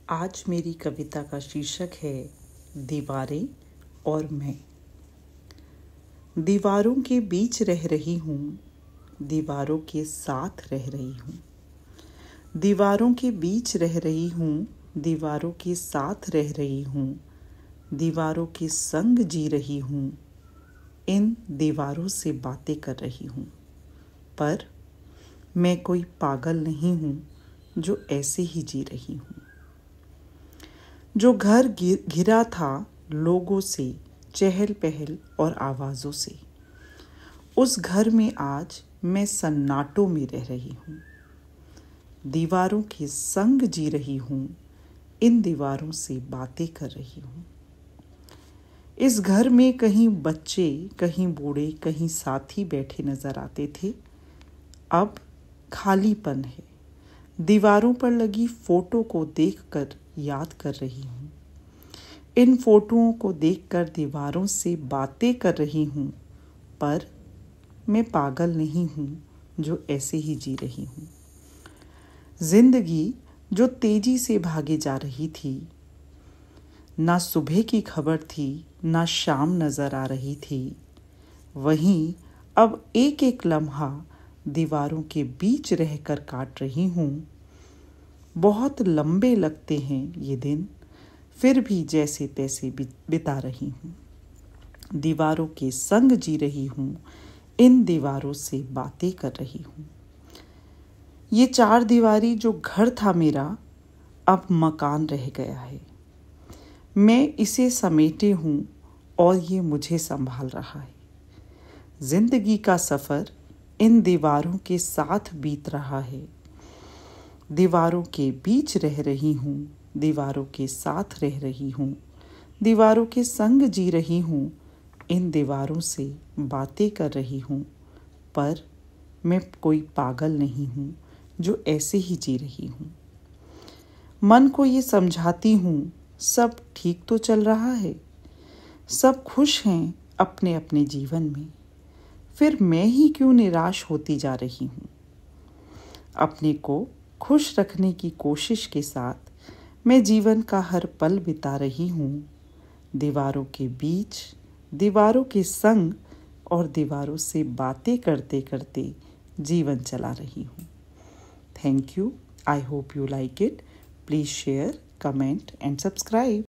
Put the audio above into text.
आज मेरी कविता का शीर्षक है दीवारें और मैं। दीवारों के बीच रह रही हूँ, दीवारों के साथ रह रही हूँ। दीवारों के बीच रह रही हूँ, दीवारों के साथ रह रही हूँ। दीवारों के संग जी रही हूँ, इन दीवारों से बातें कर रही हूँ। पर मैं कोई पागल नहीं हूँ जो ऐसे ही जी रही हूँ। जो घर घिरा था लोगों से, चहल पहल और आवाज़ों से, उस घर में आज मैं सन्नाटों में रह रही हूँ। दीवारों के संग जी रही हूँ, इन दीवारों से बातें कर रही हूँ। इस घर में कहीं बच्चे, कहीं बूढ़े, कहीं साथी बैठे नजर आते थे। अब खालीपन है। दीवारों पर लगी फोटो को देखकर याद कर रही हूँ। इन फोटोओं को देखकर दीवारों से बातें कर रही हूँ। पर मैं पागल नहीं हूँ जो ऐसे ही जी रही हूँ। जिंदगी जो तेजी से भागे जा रही थी, ना सुबह की खबर थी, ना शाम नजर आ रही थी। वहीं अब एक एक लम्हा दीवारों के बीच रहकर काट रही हूँ। बहुत लंबे लगते हैं ये दिन, फिर भी जैसे तैसे बिता रही हूँ। दीवारों के संग जी रही हूँ, इन दीवारों से बातें कर रही हूँ। ये चार दीवारी जो घर था मेरा, अब मकान रह गया है। मैं इसे समेटे हूँ और ये मुझे संभाल रहा है। जिंदगी का सफ़र इन दीवारों के साथ बीत रहा है। दीवारों के बीच रह रही हूँ, दीवारों के साथ रह रही हूँ। दीवारों के संग जी रही हूँ, इन दीवारों से बातें कर रही हूँ। पर मैं कोई पागल नहीं हूँ जो ऐसे ही जी रही हूँ। मन को ये समझाती हूँ, सब ठीक तो चल रहा है, सब खुश हैं अपने अपने जीवन में। फिर मैं ही क्यों निराश होती जा रही हूँ। अपने को खुश रखने की कोशिश के साथ मैं जीवन का हर पल बिता रही हूँ। दीवारों के बीच, दीवारों के संग और दीवारों से बातें करते करते जीवन चला रही हूँ। Thank you. I hope you like it. Please share, comment and subscribe.